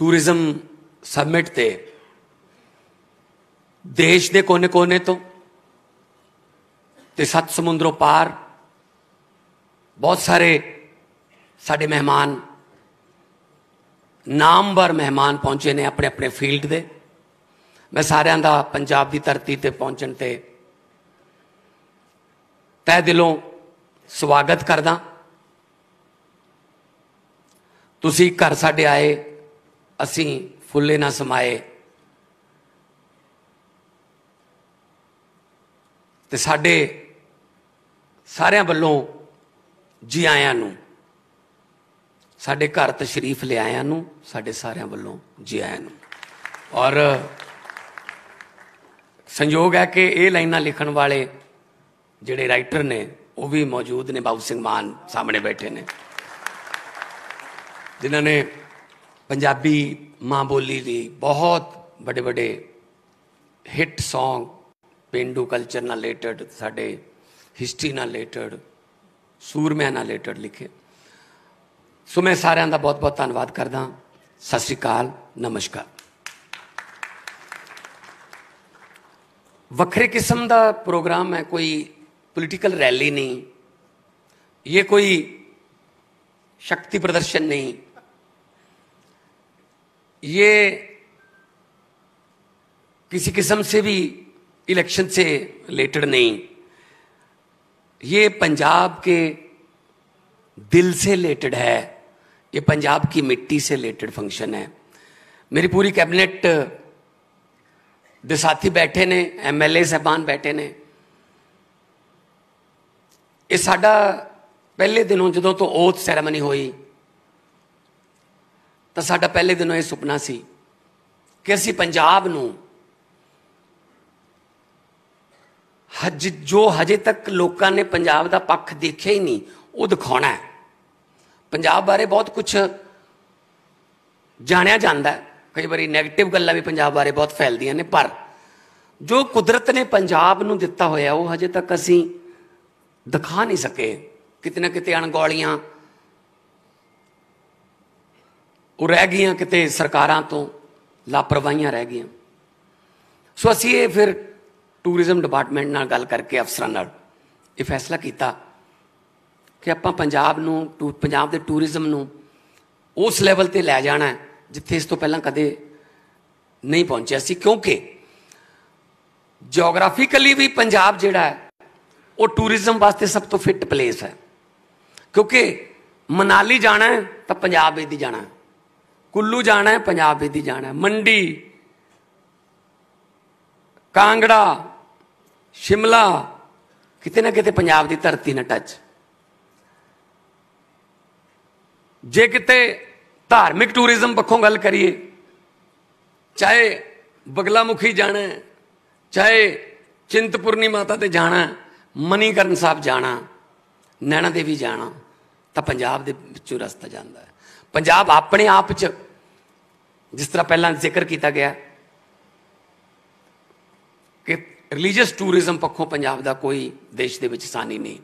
Tourism submit ते देश के कोने कोने तो ते सत्त समुद्रों पार बहुत सारे साडे मेहमान नामवर मेहमान पहुंचे ने अपने अपने फील्ड दे। मैं सारिਆਂ ਦਾ पंजाब की धरती ते पहुंचण ते तह दिलों स्वागत करदा। तुसी घर साडे आए, असी फुल्ले ना समाए ते साडे सारिਆਂ ਵੱਲੋਂ जी आयां नूं, साडे घर तशरीफ ले आयां नूं साडे सारिਆਂ ਵੱਲੋਂ जी आयां नूं। और संयोग है कि ये लाइनां लिखण वाले जिहड़े राइटर ने वो भी मौजूद ने। बाबू सिंह मान सामने बैठे ने जिन्होंने पंजाबी माँ बोली दी बहुत बड़े बड़े हिट सॉन्ग पेंडू कल्चर नाल रिलेटेड, साडे हिस्टरी नाल रिलेटेड, सूरमैं नाल रिलेटेड लिखे। सो मैं सारिਆਂ ਦਾ बहुत बहुत धन्यवाद करदा। सत श्री अकाल, नमस्कार। वक्रे किस्म का प्रोग्राम है, कोई पॉलिटिकल रैली नहीं, ये कोई शक्ति प्रदर्शन नहीं, ये किसी किस्म से भी इलेक्शन से रिलेटेड नहीं, ये पंजाब के दिल से रिलेटेड है, ये पंजाब की मिट्टी से रिलेटेड फंक्शन है। मेरी पूरी कैबिनेट दे साथी बैठे ने, MLA साहबान बैठे ने। ये साडा पहले दिनों जदों तो ओथ सैरेमनी हुई तो साडा पहले दिनों ये सुपना सी कि असी पंजाब नूं जो हजे तक लोगों ने पंजाब का पक्ष देखिया ही नहीं वो दिखाना है। पंजाब बारे बहुत कुछ जानिया जाता है, कई बार नैगेटिव गल्लां भी पंजाब बारे बहुत फैलदियां ने, पर जो कुदरत ने पंजाब नूं दिता होया वो हजे तक असी दिखा नहीं सके। किते ना किते अणगौलियां वो रह गई, किते सरकारां तो लापरवाहियां रह गई। सो असी ये फिर टूरिज्म डिपार्टमेंट नाल गल करके अफसरां नाल ये फैसला किया कि आपां पंजाब नूं पंजाब दे टूरिज्म नूं उस लैवल ते लै जाना है जिथे इस तो पहला कदे नहीं पहुंचे सी। क्योंकि जियोग्राफिकली भी पंजाब जिहड़ा है वो टूरिज्म वास्ते सब तो फिट प्लेस है। क्योंकि मनाली जाना है तो पंजाब विच दी जाना है, कुल्लू जाना है पंजाब विच दी जाना है, मंडी, कांगड़ा, शिमला, किते ना किते पंजाब की धरती ने टच। जे किते धार्मिक टूरिज्म पक्षों गल करिए, चाहे बगलामुखी जाना है, चाहे चिंतपूर्णी माता ते जाना, मणिकरण साहब जाना, नैना देवी जाना, तो पंजाब दे विचों रस्ता जाता है। पंजाब अपने आप च जिस तरह पहला जिक्र किया गया कि रिलीजियस टूरिज्म पक्षों पंजाब का कोई देश के विच सानी नहीं।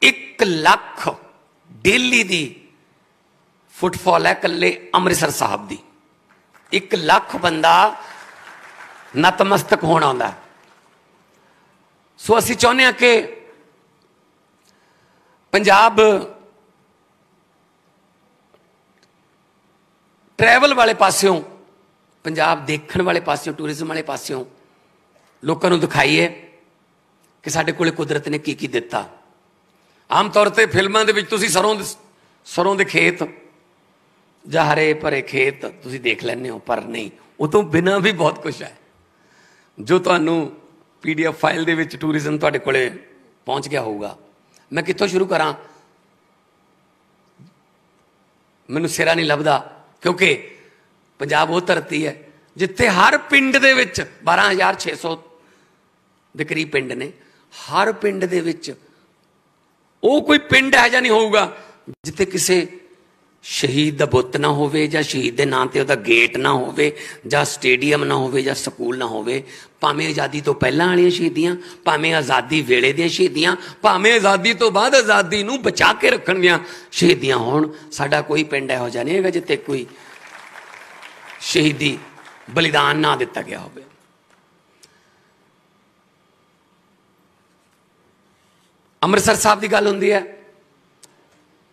1 लाख डेली दी फुटफॉल है कल्ले अमृतसर साहब की। 1 लाख बंदा नतमस्तक होना आंदा। सो असी चाहुंदे हां कि पंजाब ट्रैवल वाले पास्यों, पंजाब देखण वाले पास्यों, टूरिज्म वाले पास्यों लोगों को दिखाइए कि साडे कोले कुदरत ने की दिता। आम तौर पर फिल्मां दे विच तुसीं सरों दे खेत जां हरे भरे खेत तुसीं देख लैंदे हो, पर नहीं, वो तो बिना भी बहुत कुछ है जो तुहानूं PDF फाइल दे विच टूरिज्म तुहाडे कोले पहुंच गया होगा। मैं कित्थों शुरू करां, मैनूं सिरा नहीं लभदा। क्योंकि पंजाब वो धरती है जिथे हर पिंड दे विच 12,600 दे करीब पिंड ने, हर पिंड दे विच वो कोई पिंड है जा नहीं होगा जिथे किसी शहीद का बुत ना होवे, जां शहीद के नाम से उसका गेट ना होवे, जां स्टेडियम ना होवे, जां स्कूल ना होवे। भावें आज़ादी तो पहलां वालियां शहीदियां, भावें आज़ादी वेले दियां शहीदियां, भावें आज़ादी तो बाद आज़ादी नूं बचा के रखण दियां शहीदियां होण, साडा कोई पिंड इहो जिहा नहीं हैगा जिथे कोई शहीदी बलिदान ना दिता गया हो। अमृतसर साहब की गल होंदी है,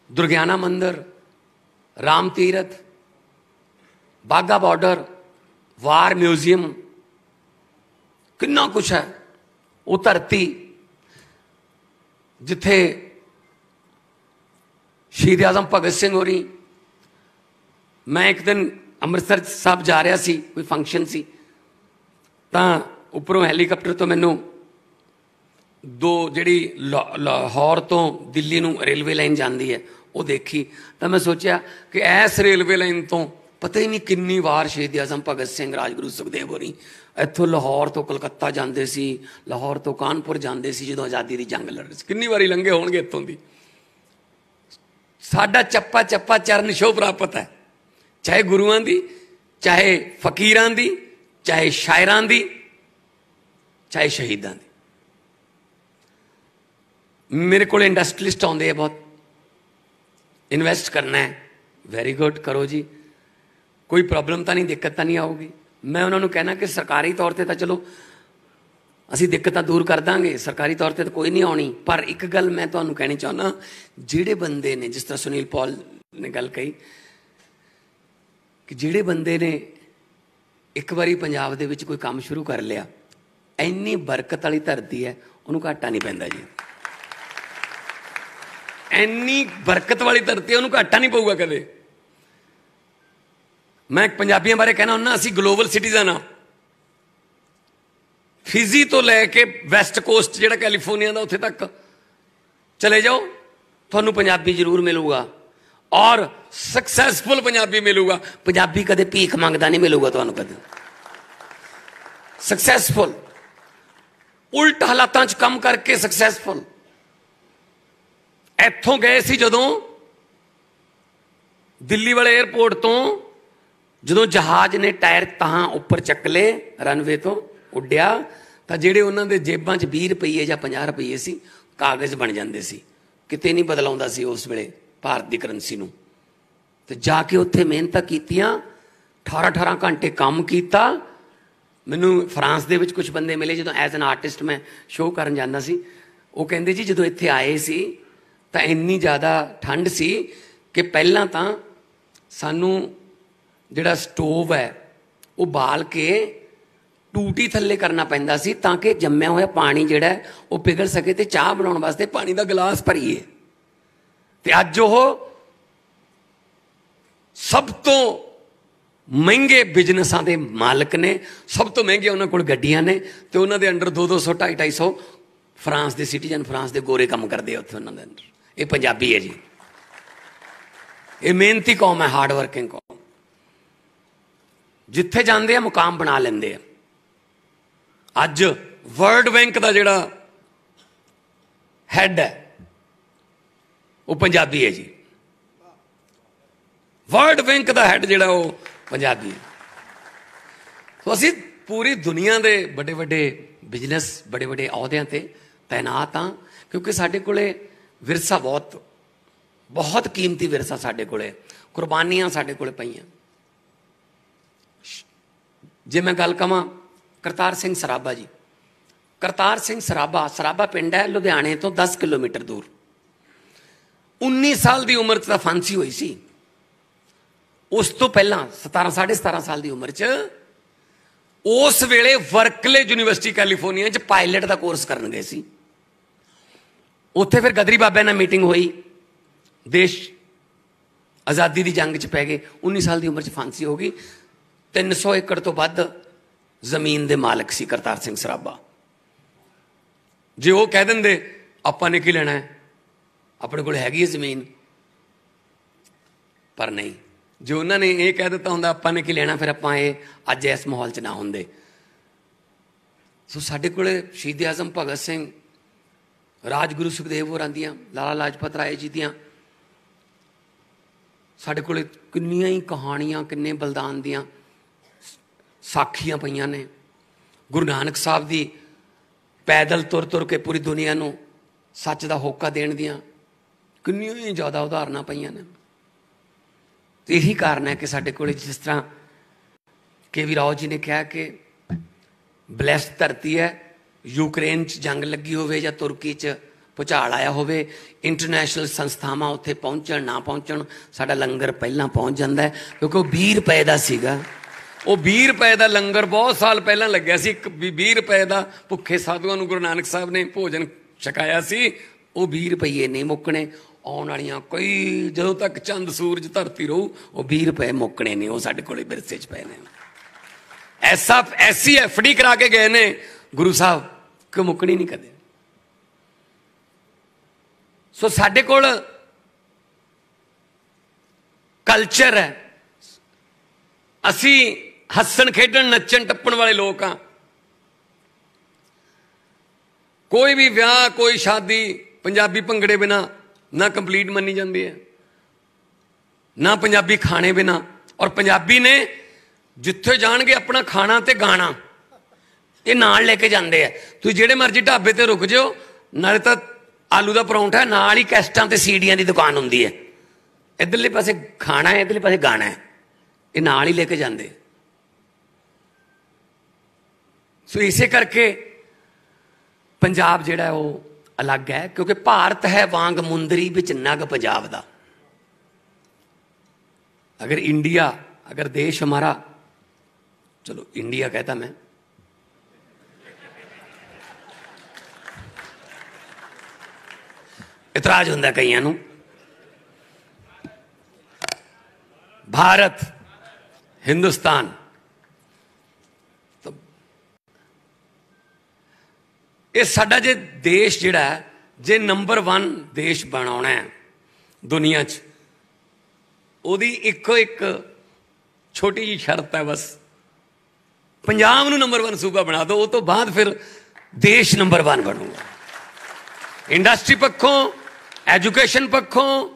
दुर्गियाना मंदिर, राम तीरथ, बाघा बॉर्डर, वार म्यूजियम, कितना कुछ है। वो धरती जिथे शहीद आजम भगत सिंह होरी, मैं एक दिन अमृतसर साहब जा रहा सी, कोई फंक्शन सी, तां उपरों हैलीकॉप्टर तो मैनू दो जिहड़ी लाहौर तो दिल्ली नूं रेलवे लाइन जाती है वो देखी, तो मैं सोचा कि इस रेलवे लाइन तो पता ही नहीं कितनी बार शहीद आजम भगत सिंह, राजगुरू सुखदेव होरी इत्थों लाहौर तो कलकत्ता जाते सी, लाहौर तो कानपुर जाते सी, जो आज़ादी की जंग लड़ रही सी, कितनी बारी लंघे होणगे इत्थों दी। साडा चप्पा चप्पा चरण छो प्राप्त है, चाहे गुरुआं दी, चाहे फकीरां दी, चाहे शायरां दी, चाहे शहीदां दी। मेरे को इंडस्ट्रीलिस्ट आते हैं बहुत, इन्वेस्ट करना है, वेरी गुड, करो जी, कोई प्रॉब्लम तो नहीं, दिक्कत तो नहीं आऊगी। मैं उन्होंने कहना कि सरकारी तौर पर तो चलो असी दिक्कत दूर कर देंगे, सरकारी तौर पर तो कोई नहीं आनी, पर एक गल मैं तुहानूं कहनी चाहना, जिहड़े बंदे ने, जिस तरह सुनील पॉल ने गल कही कि जिहड़े बंदे ने एक बारी पंजाब दे विच कोई काम शुरू कर लिया, इन्नी बरकत वाली धरती है, उन्होंने घाटा नहीं पैंदा जी। इन्नी बरकत वाली धरती है, उन्होंने घाटा नहीं पऊगा कदे। मैं पंजाबियों बारे कहना हुन्ना, असी ग्लोबल सिटीजन हाँ। फिजी तो लैके वैसट कोस्ट जिहड़ा कैलीफोर्निया का उत्थे तक चले जाओ, थानू पंजाबी जरूर मिलूगा, और सक्सैसफुल पंजाबी मिलूगा। पंजाबी कदे भीख मंगदा नहीं मिलूगा थानू कदे, सक्सैसफुल, उल्ट हालातां च काम करके सक्सैसफुल। इत्थों गए सी जदों दिल्ली वाले एयरपोर्ट तो, जदों जहाज ने टायर तहां उपर चक ले, रनवे तो उड्डिया, तो जिहड़े उन्हां दे जेबां च 20 रुपये या 50 रुपये सी, कागज़ बन जाते सी, किते नहीं बदलाउंदा सी उस वेले भारत की करंसी नूं। ते जाके उत्थे मेहनत कीतियां, 18-18 घंटे काम किया। मैनू फ्रांस दे विच कुछ बंदे मिले, जदों एज एन आर्टिस्ट मैं शो करन जांदा सी, वो कहंदे जी जदों इत्थे आए सी तो इन्नी ज़्यादा ठंड सी कि पहलां तां सानू जिहड़ा स्टोव है वो बाल के टूटी थल्ले करना पैंदा सी, ताकि जम्मिया होया पानी जिहड़ा है वो पिघल सके, ते चाह बनाउण वास्ते पानी दा गिलास भरीए। ते अज वो सब तो महंगे बिजनेसां दे मालक ने, सब तो महंगे उन्हां कोल गड्डियां ने, ते उन्हां दे अंडर 200 250 फ्रांस दे सिटीजन, फ्रांस दे गोरे काम करदे आ उत्थे उन्हां दे अंडर। ये पंजाबी है जी, ये मेहनती कौम है, हार्ड वर्किंग कौम, जिथे जाते हैं मुकाम बना लेंदे आ। अज वर्ल्ड बैंक का जिहड़ा हैड है वो पंजाबी है जी, वर्ल्ड बैंक का हैड जिहड़ा वो पंजाबी है। तो असी पूरी दुनिया के बड़े बड़े बिजनेस, बड़े बड़े अहुदियां ते तैनात हाँ, क्योंकि साडे कोले विरसा बहुत बहुत कीमती विरसा साडे कोले, कुर्बानियां साडे कोले पईयां। जे मैं गल कवां करतार सिंह सराबा जी, करतार सिंह सराबा, सराबा पिंड है लुधियाने तो 10 किलोमीटर दूर, 19 साल की उम्र च फांसी हुई सी। उस तो पहला 17 साढ़े 17 साल की उम्र च उस वेले वर्कले यूनिवर्सिटी कैलीफोर्निया च पायलट का कोर्स करन गए सी। उत्थे फिर गदरी बाबे नाल मीटिंग हुई, देश आज़ादी की जंग च पै गए, 19 साल की उम्र च फांसी हो गई। 300 एकड़ तो वध जमीन के मालिक सी करतार सिंह सराबा। जे वो कह देंगे आपां ने की लेना है, अपने को हैगी है जमीन, पर नहीं, जो उन्होंने ये कह दिता होंदा आपां ने की लेना, फिर आपां ये अज इस माहौल च ना होंदे। सो साडे कोले शहीद आजम भगत सिंह, राजगुरू सुखदेव होरां दियां, लाला लाजपत राय जी दियां साडे कोले किन्नियां ही कहानियां, किन्ने बलिदान दियां साखियां पईयां ने। गुरु नानक साहब दी पैदल तुर तुर के पूरी दुनिया नूं सच दा होका देण दियां किन्नियां ही ज़्यादा उदाहरणां पईयां ने। यही कारण है कि साडे कोले जिस तरह केवी राव जी ने कहा कि ब्लैस्ड धरती है, यूक्रेन च जंग लगी होवे या तुर्की च भुचाल आया होवे, इंटरनेशनल संस्थावां उत्थे पहुंचण ना पहुंचण, साडा लंगर पहलां पहुंच जांदा है, क्योंकि वो 20 रुपए दा सीगा। वो 20 रुपए का लंगर बहुत साल पहला लग्या सी। 20 रुपए का भुखे साधुआं नूं गुरु नानक साहब ने भोजन छकाया सी। वो 20 रुपये नहीं मुकने, आने वालियां कई जदों तक चंद सूरज धरती रहू वो 20 रुपए मुकने नहीं, वो साडे कोले विरसे च पए ने। ऐसी एफडी करा के गए ने गुरु साहब कि मुकनी नहीं कदे। सो साडे कोल कल्चर है, असी हसन खेडन नचन टप्पण वाले लोग हाँ। कोई भी ब्याह कोई शादी पंजाबी भंगड़े बिना ना कंप्लीट मनी जाती है, ना पंजाबी खाने बिना। और पंजाबी ने जिथे जाणगे अपना खाना ते गाना ये नाल लेके जाते हैं। तुम जेड़े मर्जी ढाबे ते रुक जाओ, नाले तो आलू का परौंठा, नाल ही कैस्टां ते सीडियां की दुकान होंदी है। इधरले पासे खाना है, इधरले पासे गाना है, ये नाल ही लेके जाते। सो इसे करके पंजाब जिहड़ा है वो अलग है, क्योंकि भारत है वांग मुंदरी विच नग पंजाब दा। अगर इंडिया, अगर देश हमारा, चलो इंडिया कहता मैं, इतराज हुंदा कईयां नूं, भारत हिंदुस्तान, तो ये साडा जे देश जिहड़ा है, जे नंबर 1 देश बनाउणा है दुनिया च, ओदी इको एक छोटी जी शर्त है बस, पंजाब नूं नंबर 1 सूबा बना दो, उस तो बाद फिर देश नंबर 1 बनूगा। इंडस्ट्री पक्षों, एजुकेशन पक्षों,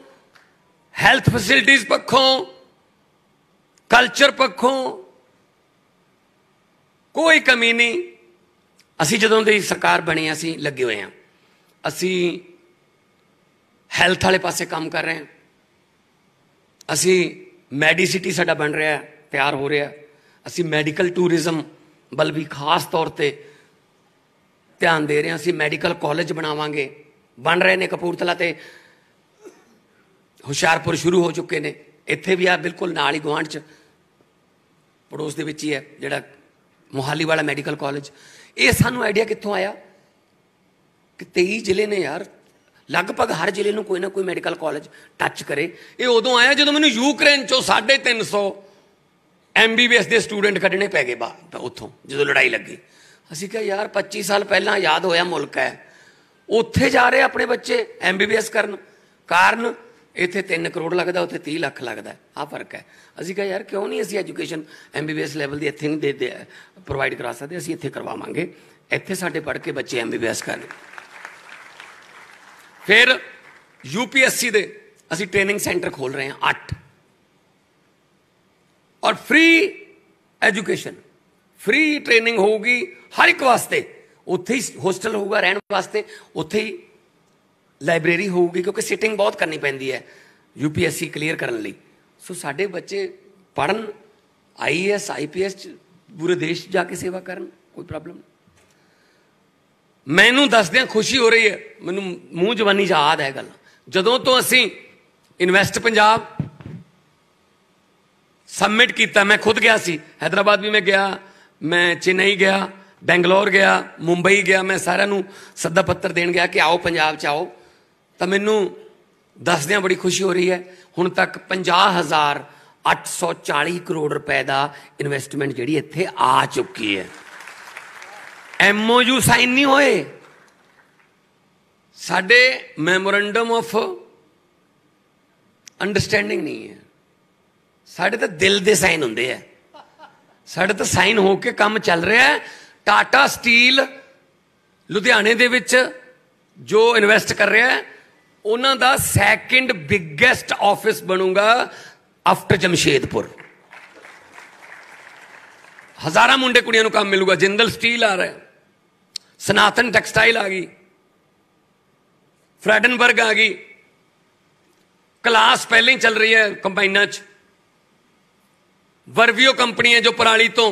हैल्थ फैसिलिटीज पक्षों, कल्चर पक्षों कोई कमी नहीं। असी जदों दी सरकार बनी असी लगे हुए हैं, असी हैल्थ वाले पासे काम कर रहे हैं, असी मैडिसिटी साडा बन रहा है, तैयार हो रहा है, असी मैडिकल टूरिज्म बल भी खास तौर पर ध्यान दे रहे हैं। असी मैडिकल कॉलेज बनावांगे, बन रहे ने कपूरथला ते हुशियारपुर शुरू हो चुके ने, इत्थे भी आ बिल्कुल नाल ही गुआंढ च पड़ोस दे विच ही है जिहड़ा मोहाली वाला मैडिकल कॉलेज। ये सानू आइडिया कित्थों आया कि 23 जिले ने यार, लगभग हर जिले में कोई ना कोई मैडिकल कॉलेज टच करे। ये उदों आया जो मैंने यूक्रेन चो 350 MBBS के स्टूडेंट कढ़ने पै गए बाहर उत्थों, जो लड़ाई लगी। असीं कहा यार 25 साल पहला याद होया मुल्क है, उत्थे जा रहे अपने बच्चे MBBS करन, कारण इत्थे 3 करोड़ लगता, उत्थे 30 लाख लगता है, आ फर्क है। असीं कहा यार क्यों नहीं असीं एजुकेशन MBBS लैवल की इत्थे नहीं दे प्रोवाइड करा सकते, असीं इत्थे करवावांगे, इत्थे साडे पढ़ के बच्चे MBBS करन। फिर UPSC दे असीं ट्रेनिंग सेंटर खोल रहे हैं 8, और फ्री एजुकेशन, फ्री ट्रेनिंग होगी हर एक वास्ते। उत्थे ही होस्टल होगा रहने वास्ते, उत्थे ही लाइब्रेरी होगी, क्योंकि सिटिंग बहुत करनी पैंदी है UPSC क्लीयर करने लई। सो साडे बच्चे पढ़न, IAS IPS पूरे देश जाके सेवा करन, कोई प्रॉब्लम नहीं। मैनू दसदियां खुशी हो रही है, मैनू मूँह जवानी याद है गल, जदों तो असीं इन्वेस्ट पंजाब सबमिट किया, मैं खुद गया सी, हैदराबाद भी मैं गया, मैं चेन्नई गया, बेंगलोर गया, मुंबई गया, मैं सारिਆਂ ਨੂੰ सद्दा पत्र देन गया कि आओ पंजाब च आओ। तो मैनू दसदियां बड़ी खुशी हो रही है, हुण तक 50,840 करोड़ रुपए का इन्वेस्टमेंट जिहड़ी इत्थे आ चुकी है। MOU साइन नहीं होए, साडे मैमोरेंडम ऑफ अंडरस्टैंडिंग नहीं है, साडे तो दिल दे साइन हुंदे है, साडे तो साइन होके काम चल रहा है। टाटा स्टील लुधियाने दे विच जो इन्वेस्ट कर रहा है, उन्हां दा 2nd बिगेस्ट ऑफिस बनूगा आफ्टर जमशेदपुर। हजारां मुंडे कुड़ियां नूं काम मिलूगा। जिंदल स्टील आ रहा है, सनातन टैक्सटाइल आ गई, फ्रैडनबर्ग आ गई, क्लास पहले ही चल रही है कंबाइना च, वर्वियो कंपनी है जो पराली तो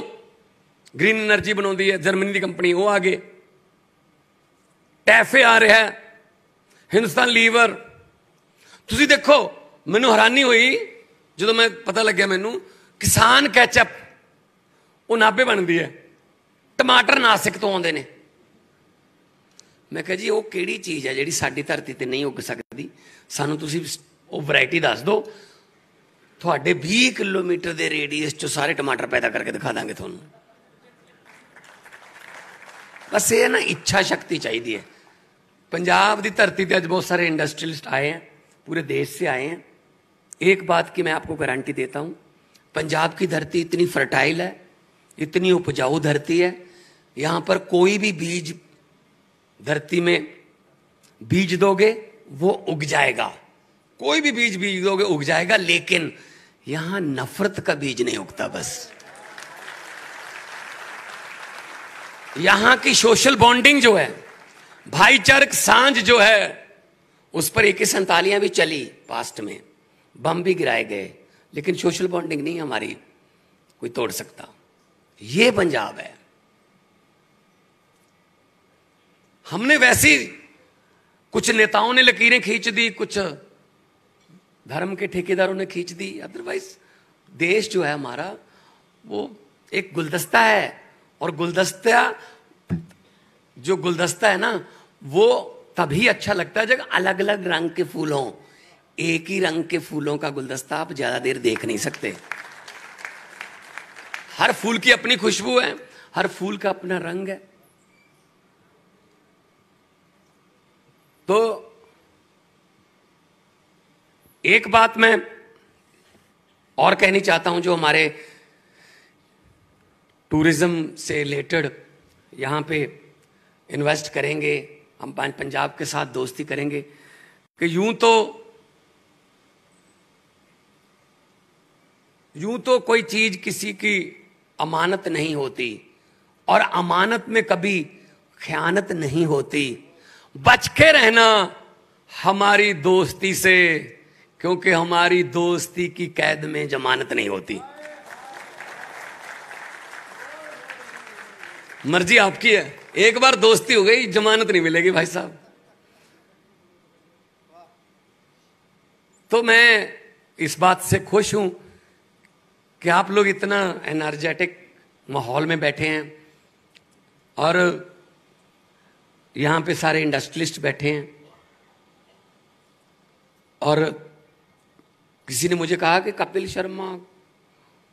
ग्रीन एनर्जी बनाती है, जर्मनी की कंपनी, वो आगे। टैफे आ रहा है, हिंदुस्तान लीवर। तुसी देखो, मैनू हैरानी हुई जो मैं पता लग्या मैनू किसान कैचअप वो नाभे बनती है, टमाटर नासिक तो आते हैं। मैं कहा जी वो किहड़ी चीज़ है जिहड़ी साडी धरती ते नहीं उग सकती, सानू तुसी वो वैरायटी दस दो, थोड़े 20 किलोमीटर के रेडियस चो सारे टमाटर पैदा करके दिखा देंगे थोनू। बस ये ना इच्छा शक्ति चाहिए है। पंजाब की धरती पर अज बहुत सारे इंडस्ट्रियलिस्ट आए हैं, पूरे देश से आए हैं। एक बात की मैं आपको गारंटी देता हूँ, पंजाब की धरती इतनी फर्टाइल है, इतनी उपजाऊ धरती है, यहाँ पर कोई भी बीज धरती में बीज दोगे वो उग जाएगा, कोई भी बीज बीज दोगे उग जाएगा, लेकिन यहाँ नफरत का बीज नहीं उगता। बस यहाँ की सोशल बॉन्डिंग जो है, भाईचारक सांझ जो है, उस पर AK-47 भी चली, पास्ट में बम भी गिराए गए, लेकिन सोशल बॉन्डिंग नहीं हमारी कोई तोड़ सकता। ये पंजाब है। हमने वैसी कुछ नेताओं ने लकीरें खींच दी, कुछ धर्म के ठेकेदारों ने खींच दी, अदरवाइज देश जो है हमारा वो एक गुलदस्ता है। और गुलदस्ता है ना, वो तभी अच्छा लगता है जब अलग अलग रंग के फूल हों। एक ही रंग के फूलों का गुलदस्ता आप ज्यादा देर देख नहीं सकते। हर फूल की अपनी खुशबू है, हर फूल का अपना रंग है। तो एक बात मैं और कहनी चाहता हूं, जो हमारे टूरिज्म से रिलेटेड यहाँ पे इन्वेस्ट करेंगे, हम पंजाब के साथ दोस्ती करेंगे, कि यूं तो कोई चीज किसी की अमानत नहीं होती, और अमानत में कभी खयानत नहीं होती। बच के रहना हमारी दोस्ती से, क्योंकि हमारी दोस्ती की कैद में जमानत नहीं होती। मर्जी आपकी है, एक बार दोस्ती हो गई जमानत नहीं मिलेगी भाई साहब। तो मैं इस बात से खुश हूं कि आप लोग इतना एनर्जेटिक माहौल में बैठे हैं, और यहां पे सारे इंडस्ट्रियलिस्ट बैठे हैं। और किसी ने मुझे कहा कि कपिल शर्मा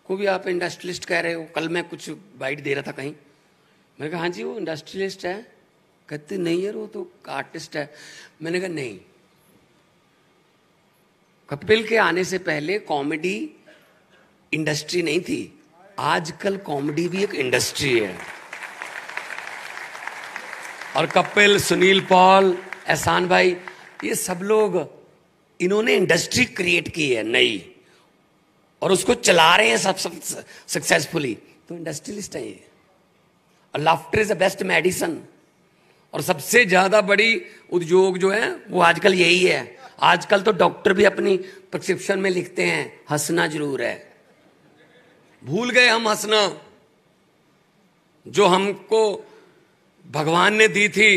को भी आप इंडस्ट्रियलिस्ट कह रहे हो। कल मैं कुछ बाइट दे रहा था कहीं, मैंने कहा हाँ जी वो इंडस्ट्रियलिस्ट है। कहते नहीं यार वो तो आर्टिस्ट है। मैंने कहा नहीं, कपिल के आने से पहले कॉमेडी इंडस्ट्री नहीं थी, आजकल कॉमेडी भी एक इंडस्ट्री है। और कपिल, सुनील पॉल, एहसान भाई, ये सब लोग, इन्होंने इंडस्ट्री क्रिएट की है नई, और उसको चला रहे हैं सब सक्सेसफुली। तो इंडस्ट्रियलिस्ट है ये। Laughter is the best medicine. और सबसे ज्यादा बड़ी उद्योग जो है वो आजकल यही है। आजकल तो डॉक्टर भी अपनी प्रिस्क्रिप्शन में लिखते हैं हंसना जरूर है। भूल गए हम हंसना, जो हमको भगवान ने दी थी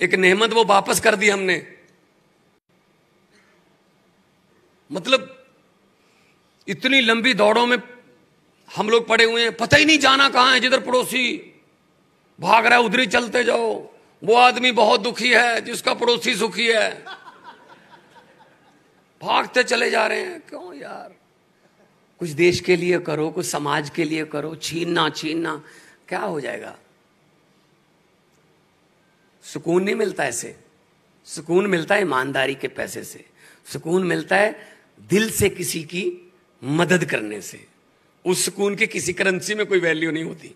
एक नेमत, वो वापस कर दी हमने। मतलब इतनी लंबी दौड़ों में हम लोग पड़े हुए हैं, पता ही नहीं जाना कहां है। जिधर पड़ोसी भाग रहा है उधर ही चलते जाओ। वो आदमी बहुत दुखी है जिसका पड़ोसी सुखी है, भागते चले जा रहे हैं। क्यों यार, कुछ देश के लिए करो, कुछ समाज के लिए करो। छीनना क्या हो जाएगा? सुकून नहीं मिलता ऐसे। सुकून मिलता है ईमानदारी के पैसे से, सुकून मिलता है दिल से किसी की मदद करने से। उस सुकून की किसी करेंसी में कोई वैल्यू नहीं होती।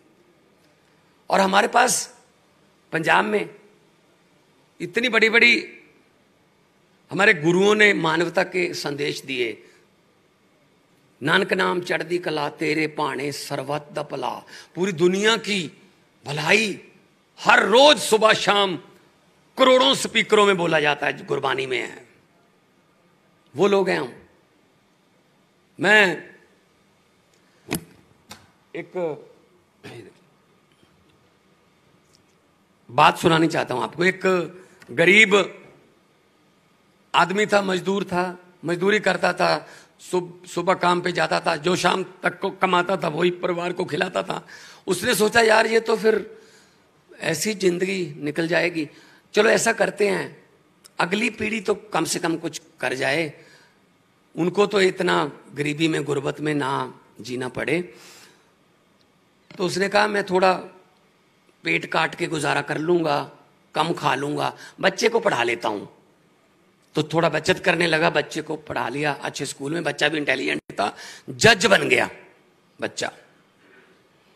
और हमारे पास पंजाब में इतनी बड़ी बड़ी हमारे गुरुओं ने मानवता के संदेश दिए। नानक नाम चढ़दी कला तेरे भाने सर्वत दा भला। पूरी दुनिया की भलाई हर रोज सुबह शाम करोड़ों स्पीकरों में बोला जाता है, गुरबानी में है। वो लोग हैं हम। मैं एक बात सुनानी चाहता हूं आपको। एक गरीब आदमी था, मजदूर था, मजदूरी करता था, सुबह काम पे जाता था, जो शाम तक को कमाता था वही परिवार को खिलाता था। उसने सोचा यार ये तो फिर ऐसी जिंदगी निकल जाएगी, चलो ऐसा करते हैं अगली पीढ़ी तो कम से कम कुछ कर जाए, उनको तो इतना गरीबी में गुर्बत में ना जीना पड़े। तो उसने कहा मैं थोड़ा पेट काट के गुजारा कर लूंगा, कम खा लूंगा, बच्चे को पढ़ा लेता हूं। तो थोड़ा बचत करने लगा, बच्चे को पढ़ा लिया अच्छे स्कूल में, बच्चा भी इंटेलिजेंट था, जज बन गया बच्चा।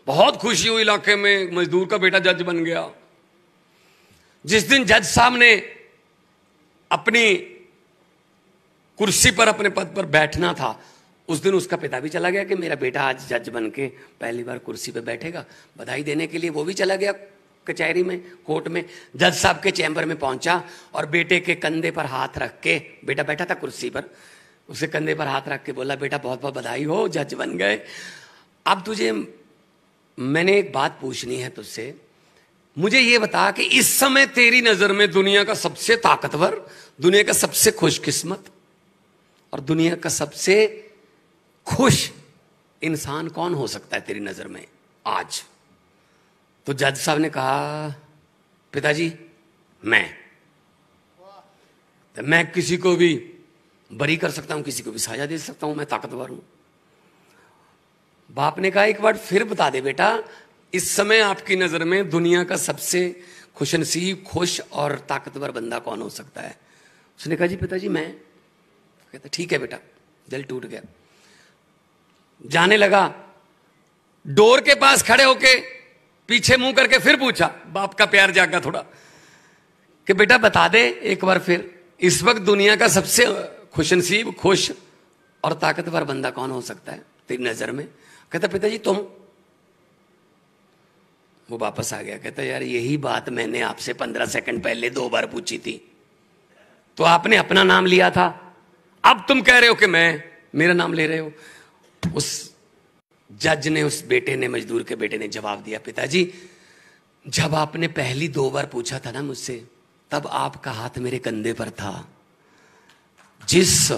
बहुत खुशी हुई इलाके में, मजदूर का बेटा जज बन गया। जिस दिन जज साहब ने अपनी कुर्सी पर, अपने पद पर बैठना था, उस दिन उसका पिता भी चला गया कि मेरा बेटा आज जज बन के पहली बार कुर्सी पे बैठेगा। बधाई देने के लिए वो भी चला गया कचहरी में, कोर्ट में। जज साहब के चैम्बर में पहुंचा और बेटे के कंधे पर हाथ रख के, बेटा बैठा था कुर्सी पर, उसे कंधे पर हाथ रख के बोला बेटा बहुत बहुत बधाई हो, जज बन गए। अब तुझे मैंने एक बात पूछनी है तुझसे, मुझे ये बता कि इस समय तेरी नजर में दुनिया का सबसे ताकतवर, दुनिया का सबसे खुशकिस्मत और दुनिया का सबसे खुश इंसान कौन हो सकता है तेरी नजर में आज? तो जज साहब ने कहा पिताजी मैं किसी को भी बरी कर सकता हूं, किसी को भी सजा दे सकता हूं, मैं ताकतवर हूं। बाप ने कहा एक बार फिर बता दे बेटा, इस समय आपकी नजर में दुनिया का सबसे खुशनसीब, खुश और ताकतवर बंदा कौन हो सकता है? उसने कहा जी पिताजी मैं। कहता ठीक है बेटा। दिल टूट गया। जाने लगा, डोर के पास खड़े होके पीछे मुंह करके फिर पूछा, बाप का प्यार जागा थोड़ा, कि बेटा बता दे एक बार फिर, इस वक्त दुनिया का सबसे खुशनसीब, खुश और ताकतवर बंदा कौन हो सकता है तेरी नजर में? कहता पिताजी तुम। वो वापस आ गया, कहता यार यही बात मैंने आपसे 15 सेकंड पहले 2 बार पूछी थी, तो आपने अपना नाम लिया था, अब तुम कह रहे हो कि मेरा नाम ले रहे हो। उस जज ने, उस बेटे ने, मजदूर के बेटे ने जवाब दिया पिताजी जब आपने पहली 2 बार पूछा था ना मुझसे, तब आपका हाथ मेरे कंधे पर था। जिस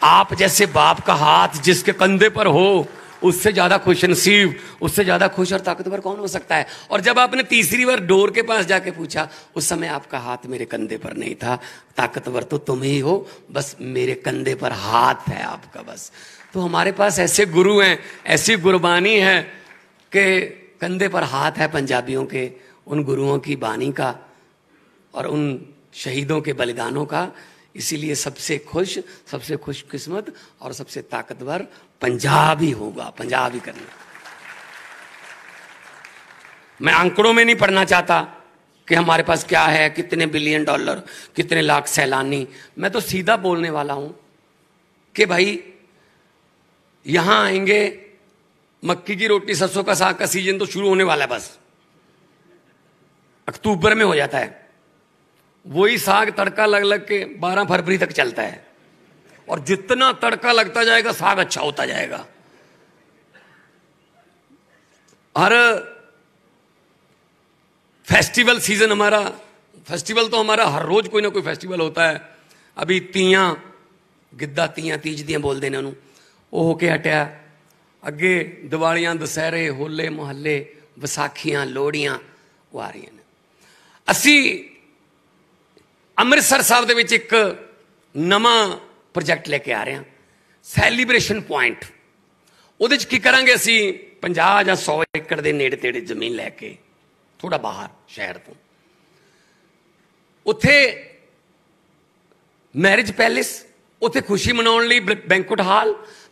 आप जैसे बाप का हाथ जिसके कंधे पर हो, उससे ज्यादा खुशनसीब, उससे ज्यादा खुश और ताकतवर कौन हो सकता है? और जब आपने तीसरी बार डोर के पास जाके पूछा, उस समय आपका हाथ मेरे कंधे पर नहीं था, ताकतवर तो तुम ही हो, बस मेरे कंधे पर हाथ है आपका बस। तो हमारे पास ऐसे गुरु हैं, ऐसी गुरबानी है कि कंधे पर हाथ है पंजाबियों के, उन गुरुओं की बानी का और उन शहीदों के बलिदानों का। इसीलिए सबसे खुश, सबसे खुशकिस्मत और सबसे ताकतवर पंजाबी होगा, पंजाबी करना। मैं आंकड़ों में नहीं पढ़ना चाहता कि हमारे पास क्या है, कितने बिलियन डॉलर, कितने लाख सैलानी। मैं तो सीधा बोलने वाला हूं कि भाई यहां आएंगे, मक्की की रोटी सरसों का साग का सीजन तो शुरू होने वाला है, बस अक्टूबर में हो जाता है। वही साग तड़का लग लग के 12 फरवरी तक चलता है, और जितना तड़का लगता जाएगा साग अच्छा होता जाएगा। हर फेस्टिवल सीजन हमारा, फेस्टिवल तो हमारा हर रोज कोई ना कोई फेस्टिवल होता है। अभी तीयां, गिद्धा तीयां तीज दियां बोल देने उन्होंने, वो होके हटिया। अगे दिवालियां, दशहरे, होले मुहल्ले, विसाखियां, लोहड़ियां वो आ रही हैं। असी ਅੰਮ੍ਰਿਤਸਰ ਸਾਹਿਬ ਦੇ ਵਿੱਚ ਇੱਕ ਨਵਾਂ ਪ੍ਰੋਜੈਕਟ ਲੈ ਕੇ ਆ ਰਹੇ ਹਾਂ, ਸੈਲੀਬ੍ਰੇਸ਼ਨ ਪੁਆਇੰਟ। ਉਹਦੇ 'ਚ ਕੀ ਕਰਾਂਗੇ ਅਸੀਂ, 50 ਜਾਂ 100 ਏਕੜ ਦੇ ਨੇੜੇ ਤੇੜੇ ਜ਼ਮੀਨ ਲੈ ਕੇ, ਥੋੜਾ ਬਾਹਰ ਸ਼ਹਿਰ ਤੋਂ, ਉੱਥੇ ਮੈਰਿਜ ਪੈਲੇਸ, ਉੱਥੇ ਖੁਸ਼ੀ ਮਨਾਉਣ ਲਈ ਬੈਂਕੁਏਟ ਹਾਲ,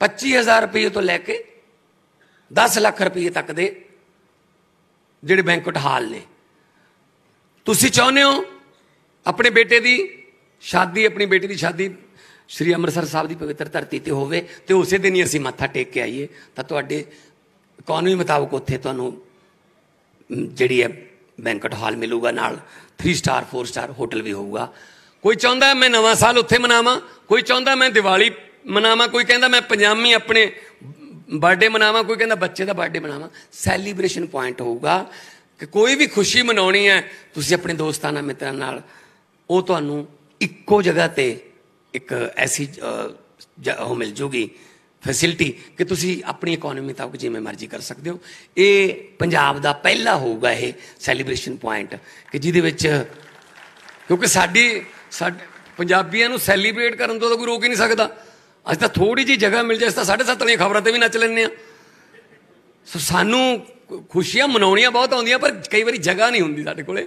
25,000 ਰੁਪਏ ਤੋਂ ਲੈ ਕੇ 10 ਲੱਖ ਰੁਪਏ ਤੱਕ ਦੇ ਜਿਹੜੇ ਬੈਂਕੁਏਟ ਹਾਲ ਨੇ। ਤੁਸੀਂ ਚਾਹੁੰਦੇ ਹੋ ਆਪਣੇ ਬੇਟੇ ਦੀ ਸ਼ਾਦੀ, ਆਪਣੀ ਬੇਟੀ ਦੀ ਸ਼ਾਦੀ ਸ਼੍ਰੀ ਅੰਮ੍ਰਿਤਸਰ ਸਾਹਿਬ ਦੀ ਪਵਿੱਤਰ ਧਰਤੀ ਤੇ ਹੋਵੇ, ਤੇ ਉਸੇ ਦਿਨ ਹੀ ਅਸੀਂ ਮੱਥਾ ਟੇਕ ਕੇ ਆਈਏ, ਤਾਂ ਤੁਹਾਡੇ ਕਾਨੂੰਨ ਮੁਤਾਬਕ ਉੱਥੇ ਤੁਹਾਨੂੰ ਜਿਹੜੀ ਹੈ ਬੈਂਕੁਏਟ ਹਾਲ ਮਿਲੂਗਾ, ਨਾਲ 3 ਸਟਾਰ 4 ਸਟਾਰ ਹੋਟਲ ਵੀ ਹੋਊਗਾ। ਕੋਈ ਚਾਹੁੰਦਾ ਮੈਂ ਨਵਾਂ ਸਾਲ ਉੱਥੇ ਮਨਾਵਾਂ, ਕੋਈ ਚਾਹੁੰਦਾ ਮੈਂ ਦੀਵਾਲੀ मनावा, कोई कहता मैं पंजाबी अपने बर्थडे मनावा, कोई कहता बच्चे का बर्थडे मनावा। सैलीब्रेशन पॉइंट होगा कि कोई भी खुशी मनानी है तुसीं अपने दोस्तां मित्रां नाल, वो तुहानूं इक्को जगह ते एक ऐसी हो मिल जूगी फैसिलिटी कि तुसीं अपनी इकोनॉमी तक जिवें मर्जी कर सकते हो। ये पंजाब दा पहला होगा ये सैलीब्रेशन पॉइंट कि जिहदे विच, क्योंकि साडी पंजाबियों नूं सैलीब्रेट करन तो कोई रोक ही नहीं सकता। अस तो थोड़ी जी जगह मिल जाए तो 7:30 वाली खबरों पर भी नच लें। सो सानू खुशियां मनाउणियां बहुत आउंदियां, पर कई बार जगह नहीं होंदी साडे कोले,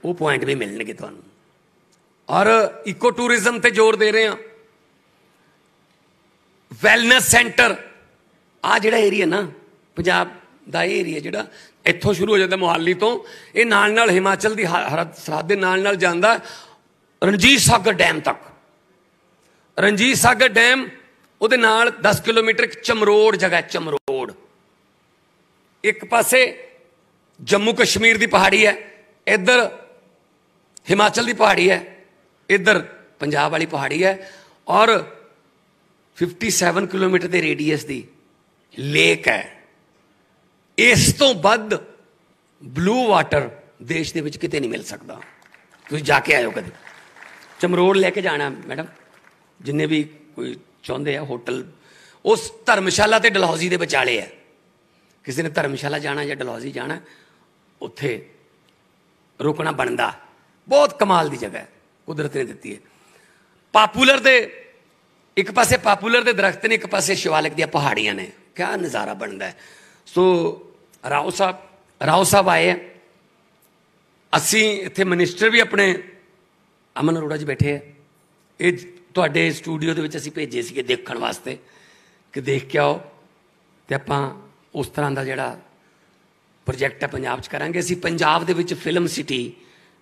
वो पॉइंट भी मिलणगे तुहानूं। और इको टूरिज्म ते जोर दे रहे हैं। वैलनैस सेंटर आ जिहड़ा एरिया ना पंजाब दा एरिया जिहड़ा इत्थों शुरू हो जाता मोहाली तो, ये नाल नाल हिमाचल की सरहद दे नाल नाल जांदा रणजीत सागर डैम तक। रणजीत सागर डैम उहदे नाल 10 किलोमीटर चमरोड़ जगह, चमरोड़ एक पासे जम्मू कश्मीर की पहाड़ी है, इधर हिमाचल की पहाड़ी है, इधर पंजाब वाली पहाड़ी है, और 57 किलोमीटर के रेडियस की लेक है। इस तो बद ब्लू वाटर देश के किते नहीं मिल सकता। तुम जाके आयो कभी, चमरोड़ लेके जाना मैडम, जिन्हें भी कोई चाहते हैं होटल, उस धर्मशाला ते डलहौजी के विचाले है। किसी ने धर्मशाला जाना या डलहौजी जाना, उत्थे रुकना बनता। बहुत कमाल की जगह है, कुदरत ने दी है। पापूलर दे एक पासे पापूलर के दरख्त ने, एक पासे शिवालिक दी पहाड़ियां ने, क्या नज़ारा बनता है। सो राव साहब आए हैं। असी इत्थे मिनिस्टर भी अपने अमन अरोड़ा जी बैठे हैं। ये तुहाडे स्टूडियो के असीं भेजे सीगे देखण वास्ते कि देख के आओ, तो आपां उस तरह का जिहड़ा प्रोजैक्ट है पंजाब च करांगे। असीं पंजाब दे विच फिल्म सिटी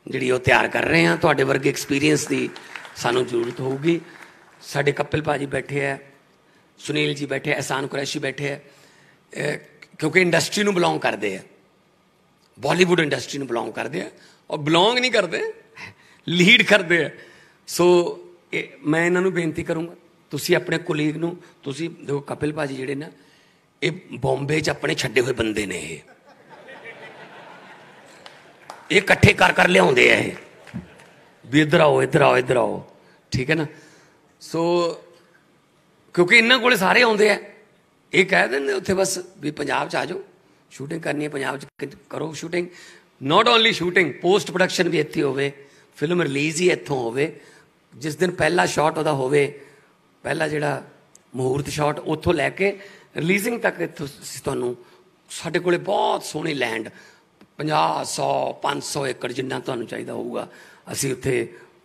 जिहड़ी वो तैयार कर रहे हैं। तुहाडे वर्गे एक्सपीरियंस की सानूं जरूरत होगी। साडे कपिल भाजी बैठे है, सुनील जी बैठे, एहसान कुरैशी बैठे है, क्योंकि इंडस्ट्री नूं बिलोंग करते हैं, बॉलीवुड इंडस्ट्री नूं बिलोंग करते हैं, और बिलोंग नहीं करते, लीड करते हैं। सो मैं इन्हां नूं बेनती करूँगा, तुसीं अपने कुलीग नूं, तुसीं देखो कपिल भाजी जिहड़े ना, ये बॉम्बे च अपने छड्डे हुए बंदे ने, ये इकट्ठे कर कर लियाउंदे है भी इधर आओ इधर आओ इधर आओ, ठीक है ना। सो क्योंकि इन्होंने को सारे आते हैं, ये कह दें उत्थे बस भी पंजाब च आ जाओ, शूटिंग करनी है पंजाब च करो shooting. Not only shooting, post production भी इत्थे होवे, फिल्म रिलीज़ ही इत्थों होवे। जिस दिन पहला शॉट वह होवे, पहला जिहड़ा मुहूर्त शॉट, उत्थों लैके रिलीजिंग तक इत्थों तुहानूं साडे कोले बहुत सोहनी लैंड 50, 100, 500 एकड़ जिन्ना तुहानूं चाहिदा होऊगा। असीं उत्थे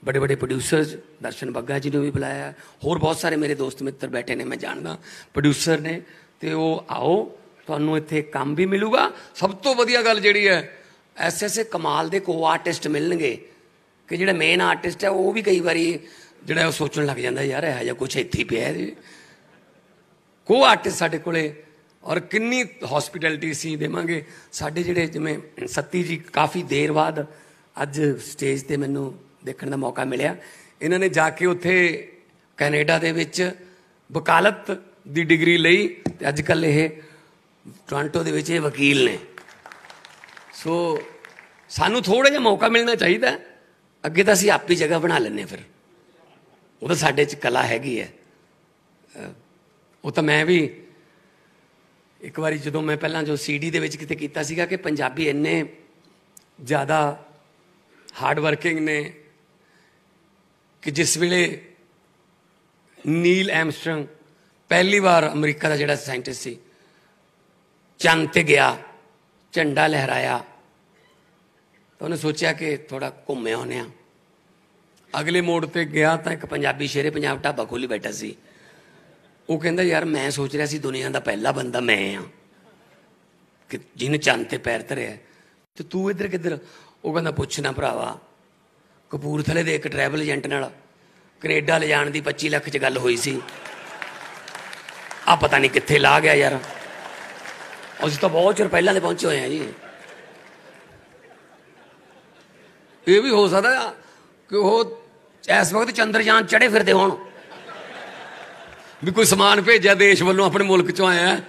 बड़े बड़े प्रोड्यूसर्स, दर्शन बग्गा जी ने भी बुलाया, होर बहुत सारे मेरे दोस्त मित्र बैठे ने, मैं जानदा प्रोड्यूसर ने, तो वो आओ, तुहानूं इत्थे काम भी मिलूगा। सब तो वधिया गल जिहड़ी है, ऐसे ऐसे कमाल दे को आर्टिस्ट मिलणगे कि जिहड़ा मेन आर्टिस्ट है वो भी कई बारी जिहड़ा सोचण लग जांदा यार इहो जिहा कुछ इत्थे पिया है। को आर्टिस्ट साडे कोले, और किन्नी हॉस्पिटैलिटी असीं देवांगे। साडे जिहड़े जिवें सत्ती जी काफ़ी देर बाद अज स्टेज ते मैनूं देखण दा मौका मिलिया। इन्हां ने जाके उत्थे कैनेडा दे विच वकालत दी डिग्री लई, ते अजकल ये टोरंटो दे विच वकील ने। सो सानूं थोड़ा जिहा मौका मिलना चाहिए। अगे तो असीं आप ही जगह बना लैंदे, फिर वो तो साडे च कला हैगी है। वो तो मैं भी एक बारी जो मैं पहला जो CD दे विच किते कीता सीगा कि पंजाबी इन्ने ज़्यादा हार्ड वर्किंग ने कि जिस वेले नील एमस्ट्रंग पहली बार अमरीका का जिहड़ा साइंटिस्ट सी चंद ते गया, झंडा लहराया, तो उन्हें सोचा कि थोड़ा घूमे आने। अगले मोड़ ते गया तो एक पंजाबी शेरे पंजाब ढाबा खोली बैठा सी। वो कहता यार मैं सोच रहा सी दुनिया का पहला बंदा मैं हाँ कि जिन्हें चंद ते पैर धरे, तो तू इधर किधर। वो कहता पुछना भरावा, कपूरथले दे एक ट्रैवल एजेंट नाल कनेडा ले जाने की 25 लाख च गल हुई सी, आ पता नहीं कित्थे ला गया यार। असीं तो बहुत चिर पहले पहुंचे हुए हैं जी। ये भी हो सकता कि वो इस वक्त चंद्रयान चढ़े फिरते हो, भी कोई समान भेजा देश वालों अपने मुल्क चो आया।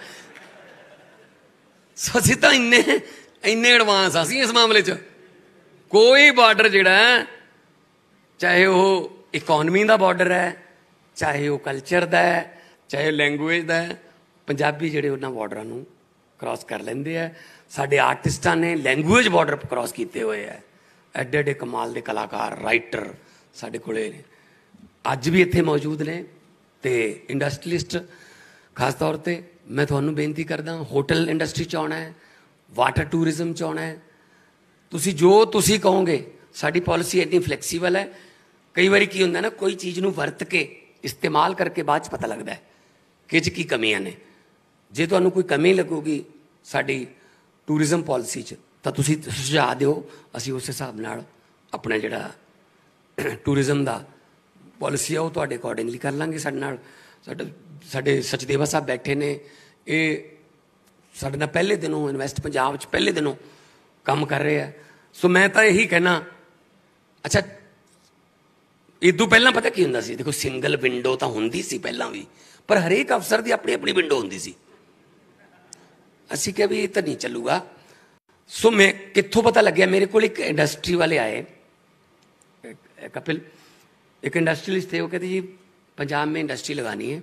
असीं तां इन्ने एडवांस असीं इस मामले च। कोई बार्डर जिहड़ा है, चाहे वो इकोनमी का बार्डर है, चाहे वो कल्चर का है, चाहे लैंगुएज का है, पंजाबी जिहड़े उन्हां बार्डरां नूं क्रॉस कर लेंदे है। साडे आर्टिस्टां ने लैंगुएज बार्डर क्रॉस किए हुए है। एडे एडे कमाल के कलाकार राइटर साडे कोले अज भी इत्थे मौजूद ने। तो इंडस्ट्रीलिस्ट खास तौर पर मैं तुहानूं बेनती करदा, होटल इंडस्ट्री च आउणा है, वाटर टूरिज्म च आउणा है, तुसी जो तुसी कहोगे। साडी पॉलिसी इतनी फ्लैक्सीबल है। कई बार की होंदा ना, कोई चीज़ नूं वरत के इस्तेमाल करके बाद पता लगता है कि इस की कमियां ने। जे तुहानूं कोई कमी लगूगी साडी टूरिज्म पॉलिसी च तां तुसी सुझाव दिओ, असीं उस हिसाब नाल अपना जिहड़ा टूरिज्म दा पॉलिसी है वो तुहाडे अकॉर्डिंगली कर लांगे। साडे नाल साडे सचदेवा साहब बैठे ने, ये साडे नाल पहले दिनों इन्वैस्ट पंजाब च पहले दिनों काम कर रहे हैं। सो मैं तो यही कहना, अच्छा इदों पहला पता की हुंदा सी, देखो सिंगल विंडो तो हुंदी सी पहला भी, पर हरेक अफसर की अपनी अपनी विंडो हुंदी सी। असीं कहा भी ये तो नहीं चलूगा। सो मैं कित्थों पता लग्या, मेरे को एक इंडस्ट्री वाले आए, कपिल एक इंडस्ट्रियलिस्ट थे, वो कहते जी पंजाब में इंडस्ट्री लगानी है,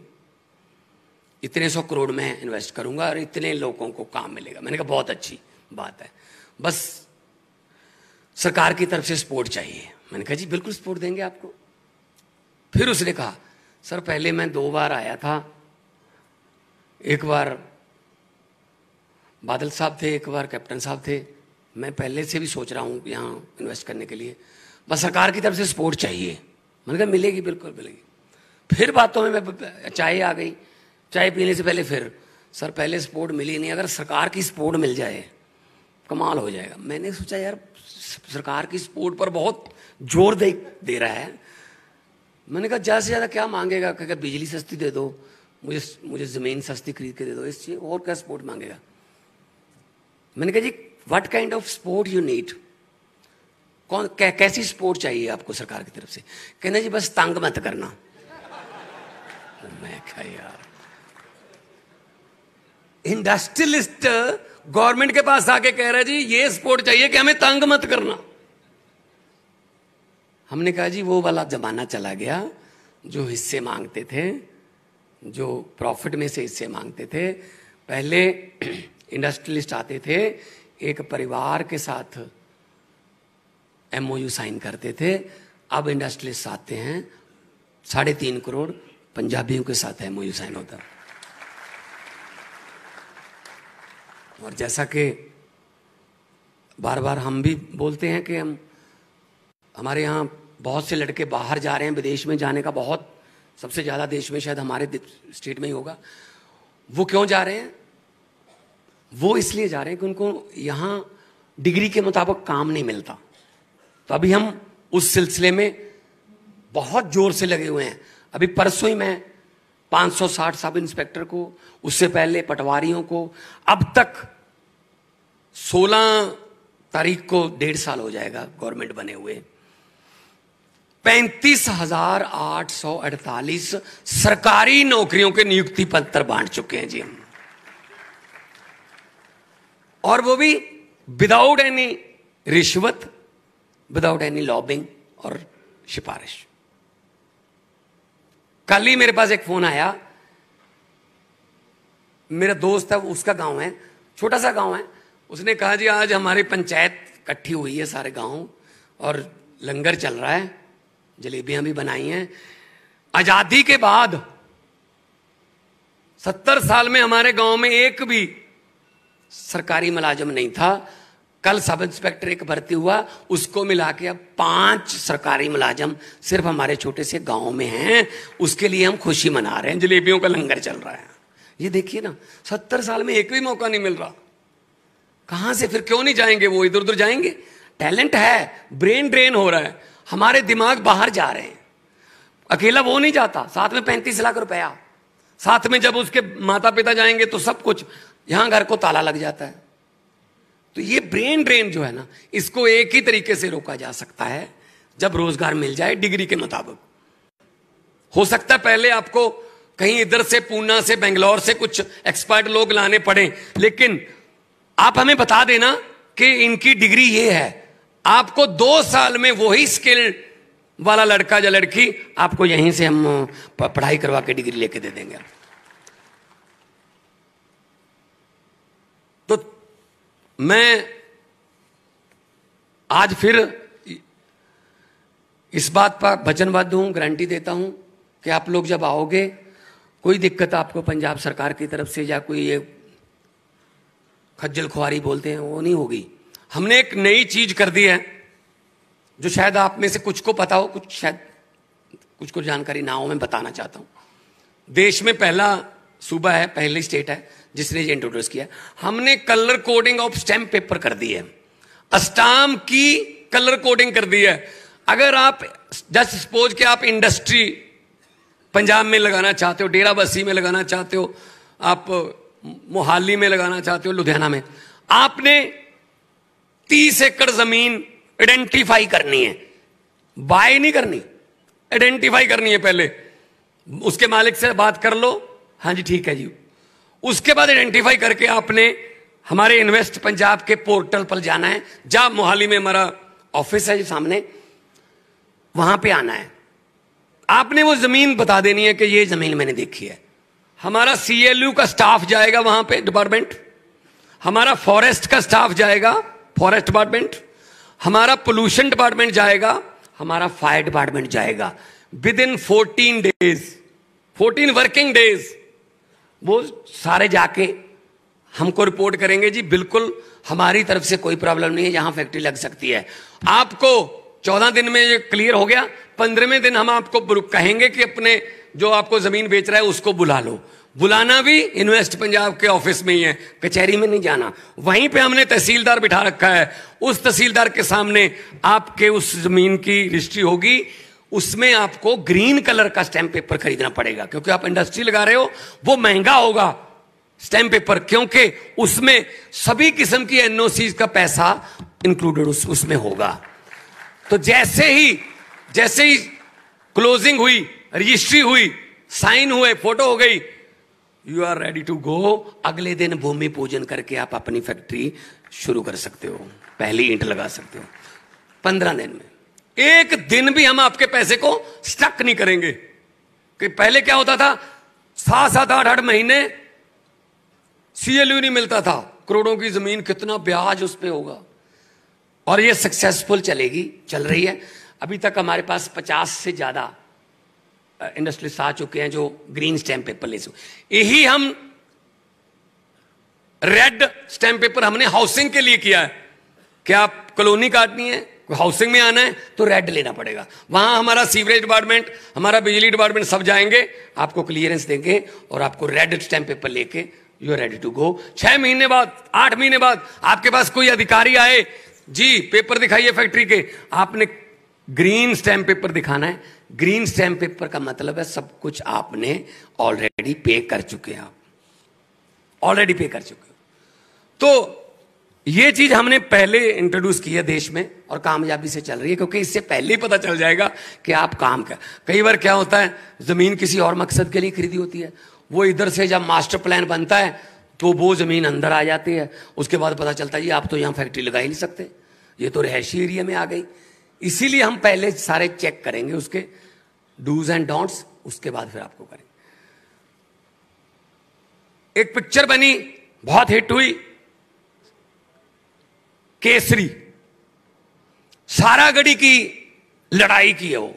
इतने 100 करोड़ में इन्वेस्ट करूंगा और इतने लोगों को काम मिलेगा। मैंने कहा बहुत अच्छी बात है, बस सरकार की तरफ से सपोर्ट चाहिए। मैंने कहा जी बिल्कुल सपोर्ट देंगे आपको। फिर उसने कहा सर पहले मैं 2 बार आया था, एक बार बादल साहब थे, एक बार कैप्टन साहब थे, मैं पहले से भी सोच रहा हूँ यहाँ इन्वेस्ट करने के लिए, बस सरकार की तरफ से सपोर्ट चाहिए। मैंने कहा मिलेगी, बिल्कुल मिलेगी। फिर बातों में चाय आ गई, चाय पीने से पहले फिर सर पहले सपोर्ट मिली नहीं, अगर सरकार की सपोर्ट मिल जाए कमाल हो जाएगा। मैंने सोचा यार सरकार की सपोर्ट पर बहुत जोर दे रहा है। मैंने कहा ज़्यादा से ज़्यादा क्या मांगेगा, कहा बिजली सस्ती दे दो, मुझे ज़मीन सस्ती खरीद के दे दो, इससे और क्या सपोर्ट मांगेगा। मैंने कहा जी what kind of support you need, कौन कैसी सपोर्ट चाहिए आपको सरकार की तरफ से। कहना जी बस तंग मत करना। मैं कहा यार इंडस्ट्रियलिस्ट गवर्नमेंट के पास आके कह रहा है जी ये सपोर्ट चाहिए कि हमें तंग मत करना। हमने कहा जी वो वाला जमाना चला गया जो हिस्से मांगते थे, जो प्रॉफिट में से हिस्से मांगते थे। पहले इंडस्ट्रियलिस्ट आते थे, एक परिवार के साथ MOU साइन करते थे। अब इंडस्ट्रियलिस्ट आते हैं 3.5 करोड़ पंजाबियों के साथ MOU साइन होता। और जैसा कि बार बार हम भी बोलते हैं कि हमारे यहाँ बहुत से लड़के बाहर जा रहे हैं, विदेश में जाने का बहुत, सबसे ज़्यादा देश में शायद हमारे स्टेट में ही होगा। वो क्यों जा रहे हैं? वो इसलिए जा रहे हैं कि उनको यहाँ डिग्री के मुताबिक काम नहीं मिलता। तो अभी हम उस सिलसिले में बहुत जोर से लगे हुए हैं। अभी परसों ही मैं 560 सब इंस्पेक्टर को, उससे पहले पटवारियों को, अब तक 16 तारीख को 1.5 साल हो जाएगा गवर्नमेंट बने हुए, 35,848 सरकारी नौकरियों के नियुक्ति पत्र बांट चुके हैं जी हम, और वो भी विदाउट एनी रिश्वत, विदाउट एनी लॉबिंग और सिफारिश। कल ही मेरे पास एक फोन आया, मेरा दोस्त है, उसका गांव है, छोटा सा गांव है, उसने कहा जी आज हमारी पंचायत इकट्ठी हुई है सारे गांव और लंगर चल रहा है, जलेबियां भी बनाई हैं। आजादी के बाद 70 साल में हमारे गांव में एक भी सरकारी मुलाजिम नहीं था। कल सब इंस्पेक्टर एक भर्ती हुआ, उसको मिला के अब 5 सरकारी मुलाजिम सिर्फ हमारे छोटे से गांव में हैं। उसके लिए हम खुशी मना रहे हैं, जलेबियों का लंगर चल रहा है। ये देखिए ना, 70 साल में एक भी मौका नहीं मिल रहा। कहां से फिर क्यों नहीं जाएंगे वो, इधर उधर जाएंगे? टैलेंट है, ब्रेन ड्रेन हो रहा है, हमारे दिमाग बाहर जा रहे हैं। अकेला वो नहीं जाता, साथ में 35 लाख रुपया, साथ में जब उसके माता पिता जाएंगे तो सब कुछ, यहां घर को ताला लग जाता है। तो ये ब्रेन ड्रेन जो है ना, इसको एक ही तरीके से रोका जा सकता है जब रोजगार मिल जाए डिग्री के मुताबिक। हो सकता है पहले आपको कहीं इधर से पूना से बेंगलोर से कुछ एक्सपर्ट लोग लाने पड़े, लेकिन आप हमें बता देना कि इनकी डिग्री ये है, आपको 2 साल में वही स्किल वाला लड़का या लड़की आपको यहीं से हम पढ़ाई करवा के डिग्री लेके दे देंगे। तो मैं आज फिर इस बात पर वचनबद्ध हूं, गारंटी देता हूं कि आप लोग जब आओगे, कोई दिक्कत आपको पंजाब सरकार की तरफ से या कोई ये खज्जल खुआरी बोलते हैं वो नहीं होगी। हमने एक नई चीज कर दी है जो शायद आप में से कुछ को पता हो, कुछ शायद कुछ को जानकारी ना हो, मैं बताना चाहता हूं। देश में पहला सूबा है, पहली स्टेट है जिसने ये इंट्रोड्यूस किया। हमने colour coding of stamp paper कर दी है, स्टाम्प की कलर कोडिंग कर दी है। अगर आप जस्ट सपोज कि आप इंडस्ट्री पंजाब में लगाना चाहते हो, डेरा बस्सी में लगाना चाहते हो, आप मोहाली में लगाना चाहते हो, लुधियाना में, आपने 30 एकड़ जमीन आइडेंटिफाई करनी है, बाय नहीं करनी, आइडेंटिफाई करनी है। पहले उसके मालिक से बात कर लो, हाँ जी ठीक है जी। उसके बाद आइडेंटिफाई करके आपने हमारे इन्वेस्ट पंजाब के पोर्टल पर जाना है, जहां मोहाली में हमारा ऑफिस है सामने, वहां पे आना है। आपने वो जमीन बता देनी है कि ये जमीन मैंने देखी है। हमारा CLU का स्टाफ जाएगा वहां पे, डिपार्टमेंट, हमारा फॉरेस्ट का स्टाफ जाएगा, फॉरेस्ट डिपार्टमेंट, हमारा पोल्यूशन डिपार्टमेंट जाएगा, हमारा फायर डिपार्टमेंट जाएगा। With in 14 days, 14 working days वो सारे जाके हमको रिपोर्ट करेंगे, जी बिल्कुल हमारी तरफ से कोई प्रॉब्लम नहीं है, यहां फैक्ट्री लग सकती है। आपको 14 दिन में ये क्लियर हो गया, 15वें दिन हम आपको कहेंगे कि अपने जो आपको जमीन बेच रहा है उसको बुला लो। बुलाना भी इन्वेस्ट पंजाब के ऑफिस में ही है, कचहरी में नहीं जाना। वहीं पे हमने तहसीलदार बिठा रखा है, उस तहसीलदार के सामने आपके उस जमीन की रजिस्ट्री होगी, उसमें आपको ग्रीन कलर का स्टैम्प पेपर खरीदना पड़ेगा, क्योंकि आप इंडस्ट्री लगा रहे हो, वो महंगा होगा स्टैम्प पेपर, क्योंकि उसमें सभी किस्म की NOC का पैसा इंक्लूडेड उसमें होगा। तो जैसे ही क्लोजिंग हुई, रजिस्ट्री हुई, साइन हुए, फोटो हो गई, you are ready to go. अगले दिन भूमि पूजन करके आप अपनी फैक्ट्री शुरू कर सकते हो, पहली ईंट लगा सकते हो 15 दिन में। एक दिन भी हम आपके पैसे को स्टक नहीं करेंगे। कि पहले क्या होता था, 7-7 8-8 महीने CLU नहीं मिलता था, करोड़ों की जमीन, कितना ब्याज उस पर होगा। और ये सक्सेसफुल चलेगी, चल रही है। अभी तक हमारे पास 50 से ज्यादा इंडस्ट्रियलिस्ट आ चुके हैं जो ग्रीन स्टैम्प पेपर ले चुके। यही हम रेड स्टैम्प पेपर हमने हाउसिंग के लिए किया है कि आप कॉलोनी काटनी है, हाउसिंग में आना है तो रेड लेना पड़ेगा। वहां हमारा सीवरेज डिपार्टमेंट, हमारा बिजली डिपार्टमेंट सब जाएंगे, आपको क्लियरेंस देंगे और आपको रेड स्टैम्प पेपर लेके you are ready to go. 6 महीने बाद, 8 महीने बाद आपके पास कोई अधिकारी आए, जी पेपर दिखाइए फैक्ट्री के, आपने ग्रीन स्टैम्प पेपर दिखाना है। ग्रीन स्टैम्प पेपर का मतलब है सब कुछ आपने ऑलरेडी पे कर चुके हैं, आप ऑलरेडी पे कर चुके हो। तो ये चीज हमने पहले इंट्रोड्यूस की है देश में और कामयाबी से चल रही है, क्योंकि इससे पहले ही पता चल जाएगा कि आप काम कर। कई बार क्या होता है, जमीन किसी और मकसद के लिए खरीदी होती है, वो इधर से जब मास्टर प्लान बनता है तो वो जमीन अंदर आ जाती है, उसके बाद पता चलता है जी आप तो यहां फैक्ट्री लगा ही नहीं सकते, ये तो रिहायशी एरिया में आ गई। इसीलिए हम पहले सारे चेक करेंगे उसके डूज एंड डोंट्स, उसके बाद फिर आपको करेंगे। एक पिक्चर बनी, बहुत हिट हुई, केसरी, सारागढ़ी की लड़ाई की है वो,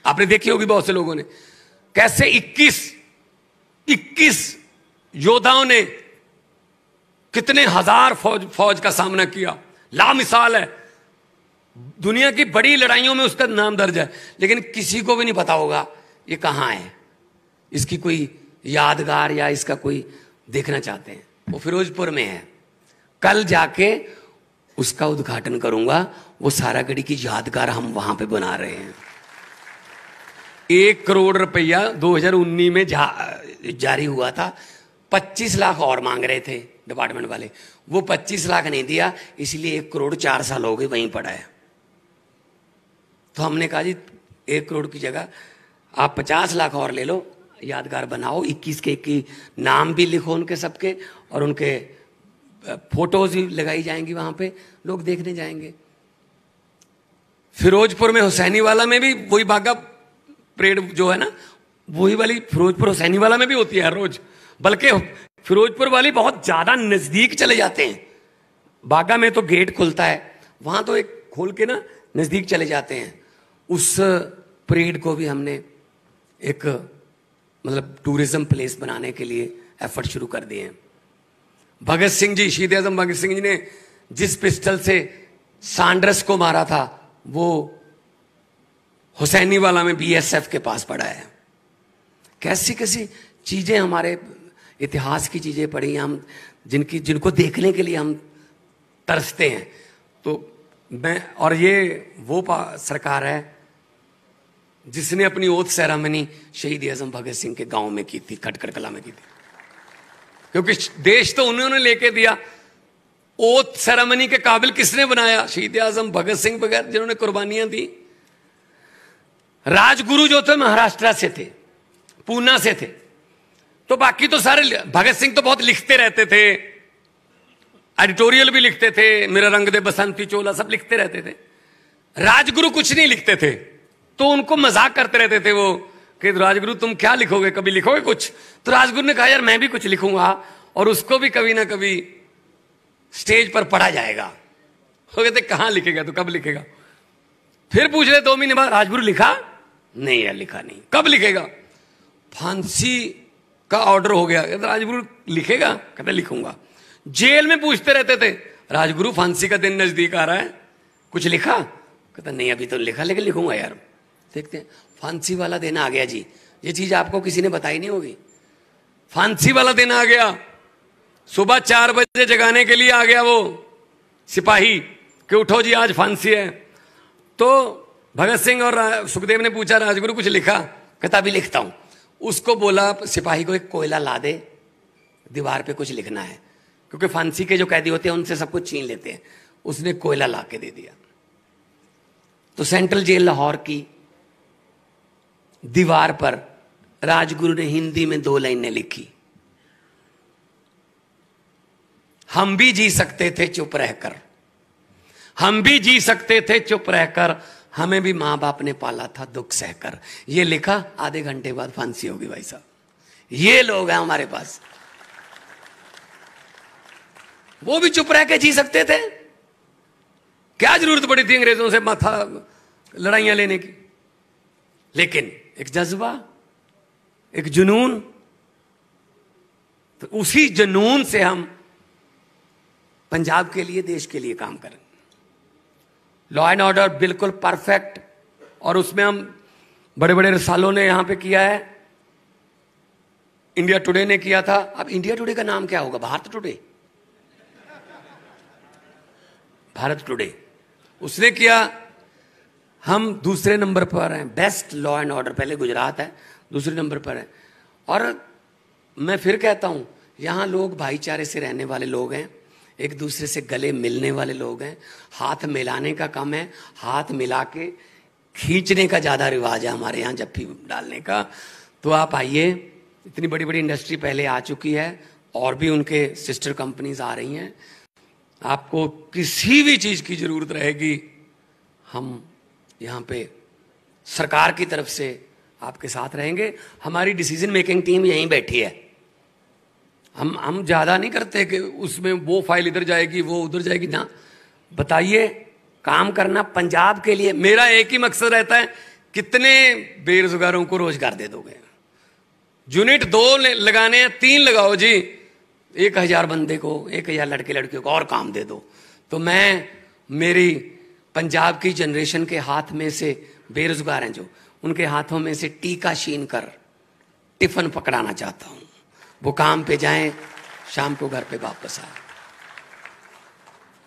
आपने देखी होगी बहुत से लोगों ने, कैसे 21 योद्धाओं ने कितने हजार फौज का सामना किया। लामिसाल है, दुनिया की बड़ी लड़ाइयों में उसका नाम दर्ज है, लेकिन किसी को भी नहीं पता होगा ये कहां है, इसकी कोई यादगार या इसका कोई देखना चाहते हैं। वो फिरोजपुर में है, कल जाके उसका उद्घाटन करूंगा। वो सारागढ़ी की यादगार हम वहां पे बना रहे हैं। 1 करोड़ रुपया 2019 में जारी हुआ था, 25 लाख और मांग रहे थे डिपार्टमेंट वाले, वो 25 लाख नहीं दिया, इसलिए 1 करोड़ 4 साल हो गए वहीं पड़ा है। तो हमने कहा जी 1 करोड़ की जगह आप 50 लाख और ले लो, यादगार बनाओ, 21 के 21 नाम भी लिखो उनके सबके, और उनके फोटोज भी लगाई जाएंगी वहां पे, लोग देखने जाएंगे। फिरोजपुर में हुसैनी वाला में भी वही बाघा परेड जो है ना, वही वाली फिरोजपुर हुसैनी वाला में भी होती है हर रोज, बल्कि फिरोजपुर वाली बहुत ज्यादा नजदीक चले जाते हैं। बाघा में तो गेट खुलता है, वहां तो एक खोल के ना नजदीक चले जाते हैं। उस परेड को भी हमने एक मतलब टूरिज्म प्लेस बनाने के लिए एफर्ट शुरू कर दिए हैं। भगत सिंह जी, शहीद आजम भगत सिंह जी ने जिस पिस्टल से सांड्रस को मारा था, वो हुसैनी वाला में बीएसएफ के पास पड़ा है। कैसी कैसी चीजें, हमारे इतिहास की चीजें पढ़ी हम, जिनको देखने के लिए हम तरसते हैं। तो मैं, और ये वो सरकार है जिसने अपनी ओथ सेरेमनी शहीद आजम भगत सिंह के गांव में की थी, खटकर कला में की थी, क्योंकि देश तो उन्होंने लेके दिया। ओथ सेरेमनी के काबिल किसने बनाया? शहीद आजम भगत सिंह बगैर, जिन्होंने कुर्बानियां दी। राजगुरु जो थे महाराष्ट्र से थे, पूना से थे, तो बाकी तो सारे, भगत सिंह तो बहुत लिखते रहते थे, एडिटोरियल भी लिखते थे, मेरा रंग दे बसंती चोला सब लिखते रहते थे। राजगुरु कुछ नहीं लिखते थे, तो उनको मजाक करते रहते थे वो कि राजगुरु तुम क्या लिखोगे, कभी लिखोगे कुछ? तो राजगुरु ने कहा यार मैं भी कुछ लिखूंगा, और उसको भी कभी ना कभी स्टेज पर पढ़ा जाएगा। वो कहते कहां लिखेगा, तो कब लिखेगा? फिर पूछ रहे 2 महीने बाद, राजगुरु लिखा? नहीं यार लिखा नहीं। कब लिखेगा? फांसी का ऑर्डर हो गया। कहते राजगुरु लिखेगा? कहते लिखूंगा। जेल में पूछते रहते थे, राजगुरु फांसी का दिन नजदीक आ रहा है, कुछ लिखा? कहता नहीं अभी तो लिखा, लेकिन लिखूंगा यार। देखते हैं, फांसी वाला दिन आ गया जी। ये चीज आपको किसी ने बताई नहीं होगी। फांसी वाला दिन आ गया, सुबह 4 बजे जगाने के लिए आ गया वो सिपाही कि उठो जी आज फांसी है। तो भगत सिंह और सुखदेव ने पूछा राजगुरु कुछ लिखा? कहता अभी लिखता हूं। उसको बोला सिपाही को एक कोयला ला दे, दीवार पे कुछ लिखना है, क्योंकि फांसी के जो कैदी होते हैं उनसे सब कुछ छीन लेते हैं। उसने कोयला ला के दे दिया, तो सेंट्रल जेल लाहौर की दीवार पर राजगुरु ने हिंदी में 2 लाइनें लिखी, हम भी जी सकते थे चुप रहकर, हम भी जी सकते थे चुप रहकर, हमें भी मां बाप ने पाला था दुख सहकर। ये लिखा, आधे घंटे बाद फांसी होगी भाई साहब। ये लोग हैं हमारे पास, वो भी चुप रह के जी सकते थे। क्या जरूरत पड़ी थी अंग्रेजों से माथा लड़ाइयां लेने की? लेकिन एक जज्बा, एक जुनून, तो उसी जुनून से हम पंजाब के लिए, देश के लिए काम करें। लॉ एंड ऑर्डर बिल्कुल परफेक्ट, और उसमें हम बड़े बड़े रसालों ने यहां पे किया है। इंडिया टुडे ने किया था। अब इंडिया टुडे का नाम क्या होगा? भारत टुडे, भारत टुडे उसने किया। हम दूसरे नंबर पर हैं, बेस्ट लॉ एंड ऑर्डर। पहले गुजरात है, दूसरे नंबर पर है। और मैं फिर कहता हूं, यहां लोग भाईचारे से रहने वाले लोग हैं, एक दूसरे से गले मिलने वाले लोग हैं। हाथ मिलाने का कम है, हाथ मिला के खींचने का ज्यादा रिवाज है हमारे यहाँ, जप्फी डालने का। तो आप आइए, इतनी बड़ी बड़ी इंडस्ट्री पहले आ चुकी है, और भी उनके सिस्टर कंपनीज आ रही हैं। आपको किसी भी चीज की जरूरत रहेगी, हम यहाँ पे सरकार की तरफ से आपके साथ रहेंगे। हमारी डिसीजन मेकिंग टीम यहीं बैठी है। हम ज्यादा नहीं करते कि उसमें वो फाइल इधर जाएगी, वो उधर जाएगी ना। बताइए, काम करना पंजाब के लिए। मेरा एक ही मकसद रहता है, कितने बेरोजगारों को रोजगार दे दोगे? यूनिट 2 लगाने हैं, 3 लगाओ जी, 1000 बंदे को, 1000 लड़के लड़कियों को और काम दे दो। तो मैं, मेरी पंजाब की जनरेशन के हाथ में से बेरोजगार हैं जो, उनके हाथों में से टीका छीन कर टिफिन पकड़ाना चाहता हूं। वो काम पे जाएं, शाम को घर पे वापस आए।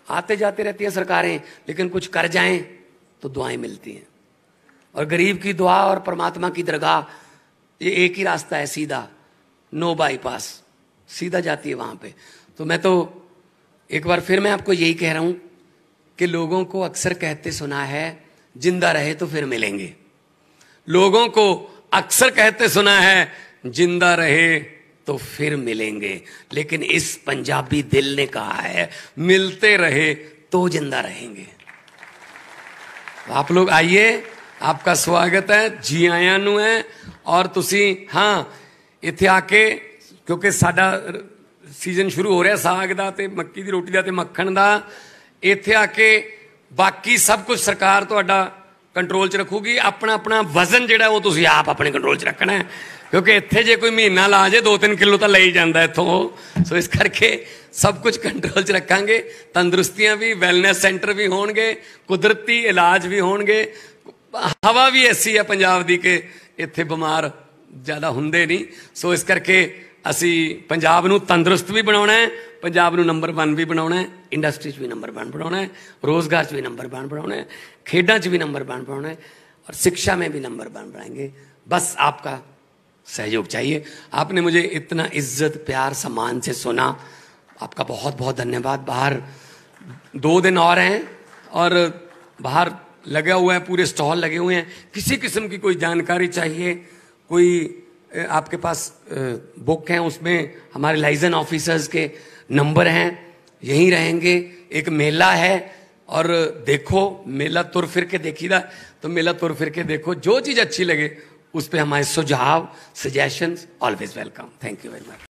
आते जाते रहती है सरकारें, लेकिन कुछ कर जाएं तो दुआएं मिलती हैं। और गरीब की दुआ और परमात्मा की दरगाह, ये एक ही रास्ता है सीधा, नो बाईपास, सीधा जाती है वहां पे। तो मैं तो एक बार फिर मैं आपको यही कह रहा हूं कि लोगों को अक्सर कहते सुना है, जिंदा रहे तो फिर मिलेंगे। लोगों को अक्सर कहते सुना है, जिंदा रहे तो फिर मिलेंगे, लेकिन इस पंजाबी दिल ने कहा है मिलते रहे तो जिंदा रहेंगे। आप लोग आइए, आपका स्वागत है, जी आया नू है। और तुसी हाँ इत्थे आके, क्योंकि साडा सीजन शुरू हो रहा साग दा ते मक्की दी रोटी दा ते मक्खन दा, इत्थे आके बाकी सब कुछ सरकार तुहाडा कंट्रोल च रखूगी। अपना अपना वजन जिहड़ा वो तुसी आप अपने कंट्रोल च रखना है, क्योंकि इत्थे जे कोई महीना ला जे 2-3 किलो तो ले ही जाता इत्थों। सो इस करके सब कुछ कंट्रोल च रखांगे। तंदुरुस्तियां भी, वैलनेस सेंटर भी होणगे, कुदरती इलाज भी होणगे। हवा भी ऐसी है पंजाब दी कि इत्थे बीमार ज़्यादा हुंदे नहीं। सो इस करके असी पंजाब नूं तंदुरुस्त भी बनाउणा है, पंजाब नूं नंबर 1 भी बनाउणा है, इंडस्ट्री च भी नंबर 1 बनाउणा है, रोजगार च भी नंबर 1 बनाउणा है, खेडां च भी नंबर 1 बनाउणा है, और शिक्षा में भी नंबर 1 बनाएंगे। बस आपका सहयोग चाहिए। आपने मुझे इतना इज्जत, प्यार, सम्मान से सुना, आपका बहुत बहुत धन्यवाद। बाहर 2 दिन और हैं और बाहर लगा हुआ है, पूरे स्टॉल लगे हुए हैं। किसी किस्म की कोई जानकारी चाहिए, कोई आपके पास बुक हैं, उसमें हमारे लाइजन ऑफिसर्स के नंबर हैं, यहीं रहेंगे। एक मेला है और देखो, मेला तुर फिर के देखीदा, तो मेला तुर फिर के देखो, जो चीज़ अच्छी लगे उस पर हमारे सुझाव, suggestions always welcome. Thank you very much.